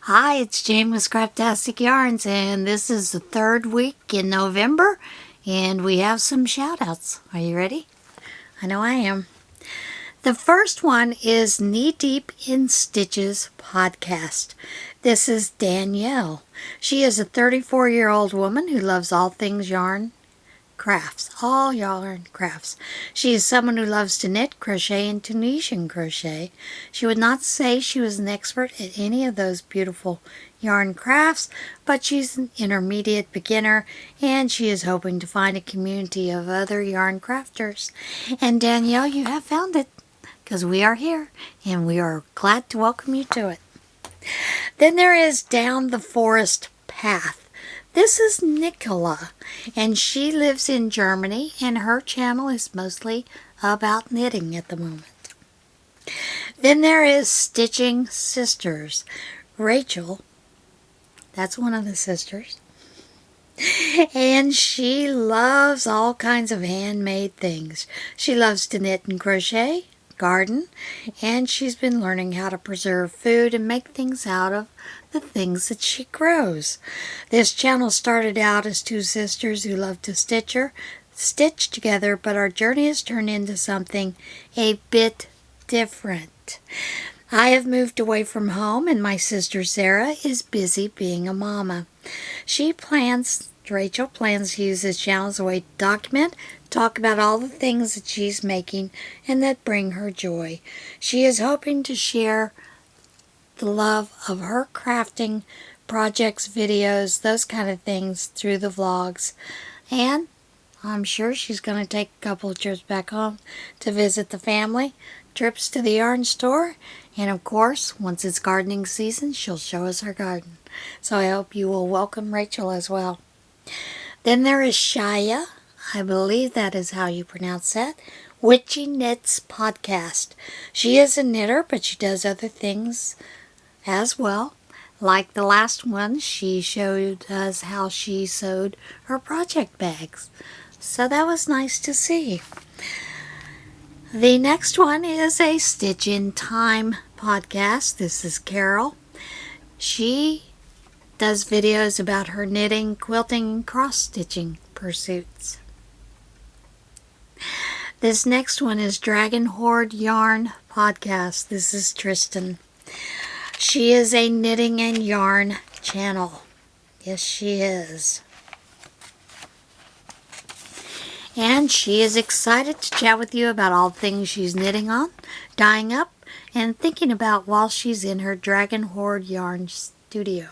Hi, it's Jane with ScrapTasticyarns, and this is the third week in November, and we have some shout-outs. Are you ready? I know I am. The first one is Knee Deep in Stitches podcast. This is Danielle. She is a 34-year-old woman who loves all things yarn crafts, all yarn crafts. She is someone who loves to knit, crochet, and Tunisian crochet. She would not say she was an expert at any of those beautiful yarn crafts, but she's an intermediate beginner, and she is hoping to find a community of other yarn crafters. And Danielle, you have found it, because we are here, and we are glad to welcome you to it. Then there is Down the Forest Path. This is Nicola, and she lives in Germany, and her channel is mostly about knitting at the moment. Then there is Stitching Sisters. Rachel, that's one of the sisters, and she loves all kinds of handmade things. She loves to knit and crochet, garden, and she's been learning how to preserve food and make things out of the things that she grows. This channel started out as two sisters who love to stitch together, but our journey has turned into something a bit different. I have moved away from home, and my sister Sarah is busy being a mama. Rachel plans to use this channel as a way to document, talk about all the things that she's making and that bring her joy. She is hoping to share the love of her crafting projects, videos, those kind of things through the vlogs. And I'm sure she's going to take a couple of trips back home to visit the family, trips to the yarn store, and of course, once it's gardening season, she'll show us her garden. So I hope you will welcome Rachel as well. Then there is Shaya, I believe that is how you pronounce that, Witchy Knits podcast. She is a knitter, but she does other things as well. Like the last one, she showed us how she sewed her project bags. So that was nice to see. The next one is a Stitch in Time podcast. This is Carol. She does videos about her knitting, quilting, and cross-stitching pursuits. This next one is Dragon Horde Yarn podcast. This is Tristan. She is a knitting and yarn channel. Yes, she is. And she is excited to chat with you about all things she's knitting on, dyeing up, and thinking about while she's in her Dragon Horde Yarn studio.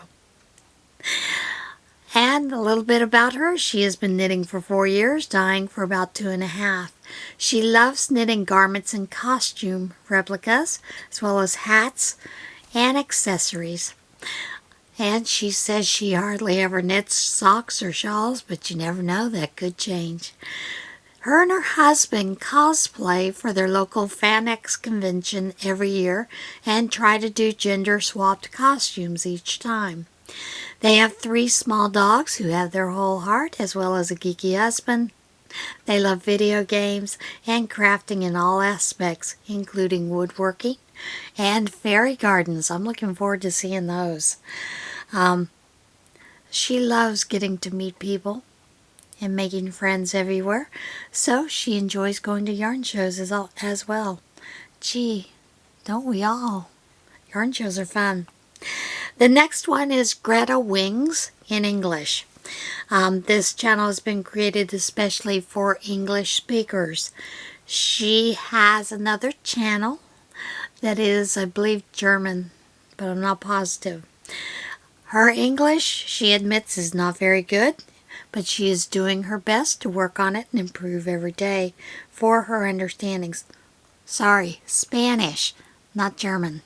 And a little bit about her. She has been knitting for 4 years, dyeing for about 2.5. She loves knitting garments and costume replicas, as well as hats and accessories. And she says she hardly ever knits socks or shawls, but you never know, that could change. Her and her husband cosplay for their local FanX convention every year and try to do gender-swapped costumes each time. They have 3 small dogs who have their whole heart, as well as a geeky husband. They love video games and crafting in all aspects, including woodworking and fairy gardens. I'm looking forward to seeing those. She loves getting to meet people and making friends everywhere, so she enjoys going to yarn shows as well. Gee, don't we all? Yarn shows are fun. The next one is Greta Wings in English. This channel has been created especially for English speakers. She has another channel that is, I believe, German, but I'm not positive. Her English, she admits, is not very good, but she is doing her best to work on it and improve every day for her understandings. Sorry, Spanish, not German.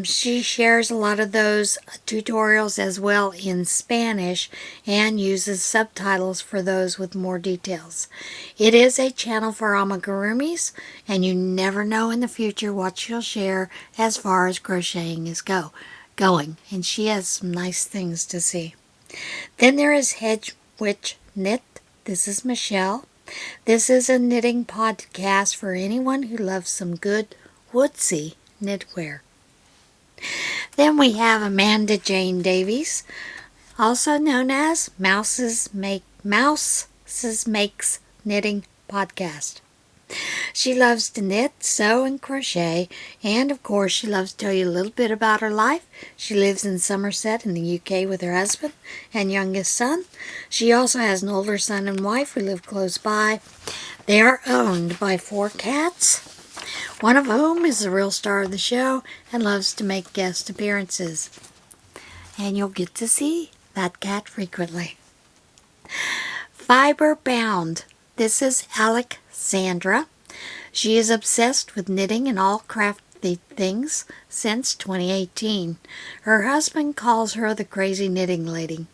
She shares a lot of those tutorials as well in Spanish and uses subtitles for those with more details. It is a channel for amigurumis, and you never know in the future what she'll share as far as crocheting is going, and she has some nice things to see. Then there is Hedge Witch Knit. This is Michelle. This is a knitting podcast for anyone who loves some good woodsy knitwear. Then we have Amanda Jane Davies, also known as Mouses Makes Knitting Podcast. She loves to knit, sew, and crochet, and of course she loves to tell you a little bit about her life. She lives in Somerset in the UK with her husband and youngest son. She also has an older son and wife who live close by. They are owned by 4 cats, one of whom is the real star of the show and loves to make guest appearances. And you'll get to see that cat frequently. Fiber Bound. This is Alexandra. She is obsessed with knitting and all crafty things since 2018. Her husband calls her the crazy knitting lady.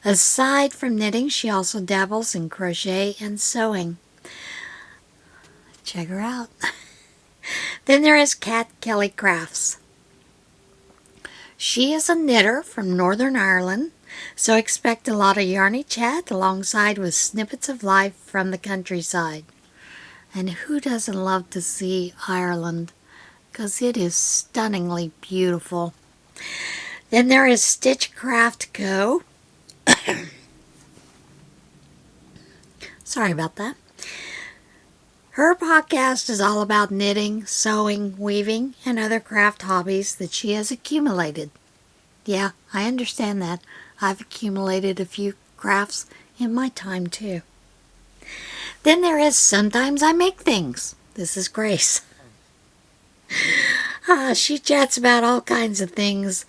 Aside from knitting, she also dabbles in crochet and sewing. Check her out. Then there is Kat Kelly Crafts. She is a knitter from Northern Ireland, so expect a lot of yarny chat alongside with snippets of life from the countryside. And who doesn't love to see Ireland? Because it is stunningly beautiful. Then there is Stitchcraft Co. Sorry about that. Her podcast is all about knitting, sewing, weaving, and other craft hobbies that she has accumulated. Yeah, I understand that. I've accumulated a few crafts in my time too. Then there is Sometimes I Make Things. This is Grace. She chats about all kinds of things,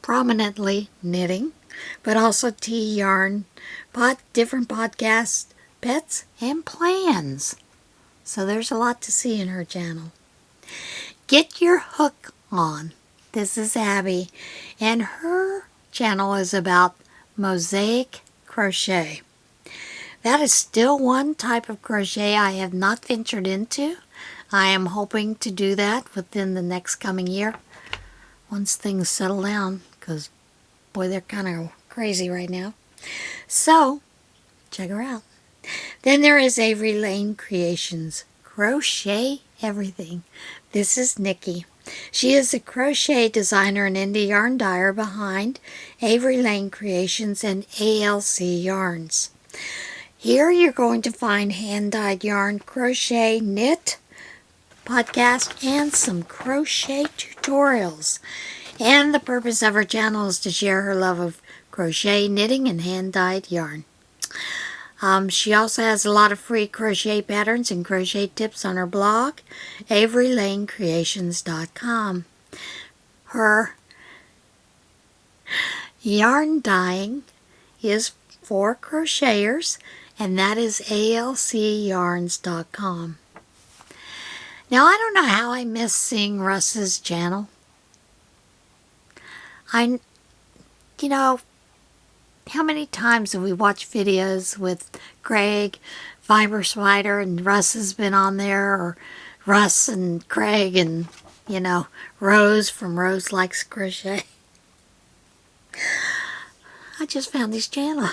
prominently knitting, but also tea, yarn, different podcasts, pets, and plans. So there's a lot to see in her channel. Get Your Hook On. This is Abby, and her channel is about mosaic crochet. That is still one type of crochet I have not ventured into. I am hoping to do that within the next coming year, once things settle down, because boy, they're kind of crazy right now. So, check her out. Then there is Avery Lane Creations, Crochet Everything. This is Nikki. She is the crochet designer and indie yarn dyer behind Avery Lane Creations and ALC Yarns. Here you're going to find hand-dyed yarn, crochet, knit, podcast, and some crochet tutorials. And the purpose of her channel is to share her love of crochet, knitting, and hand-dyed yarn. She also has a lot of free crochet patterns and crochet tips on her blog, averylanecreations.com. Her yarn dyeing is for crocheters, and that is alcyarns.com. Now, I don't know how I miss seeing Russ's channel. How many times have we watched videos with Craig, Fiber Spider, and Russ has been on there, or Russ and Craig and, Rose from Rose Likes Crochet. I just found his channel.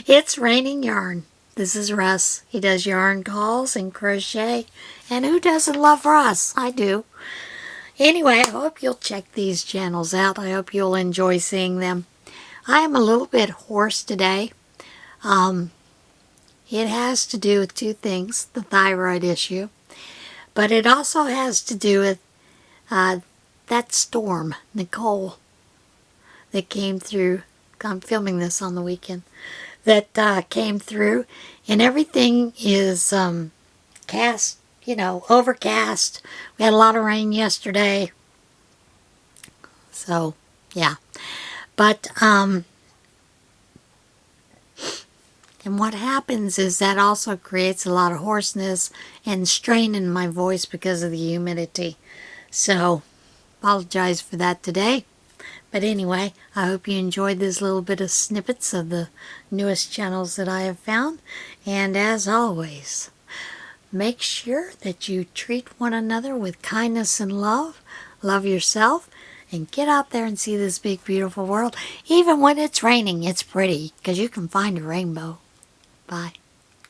It's Raining Yarn. This is Russ. He does yarn calls and crochet. And who doesn't love Russ? I do. Anyway, I hope you'll check these channels out. I hope you'll enjoy seeing them. I am a little bit hoarse today. It has to do with 2 things. The thyroid issue. But it also has to do with that storm, Nicole, that came through. I'm filming this on the weekend. That came through. And everything is overcast. We had a lot of rain yesterday. So, yeah. But, and what happens is that also creates a lot of hoarseness and strain in my voice because of the humidity. So, apologize for that today. But anyway, I hope you enjoyed this little bit of snippets of the newest channels that I have found. And as always, make sure that you treat one another with kindness and love. Love yourself. And get out there and see this big, beautiful world. Even when it's raining, it's pretty, because you can find a rainbow. Bye.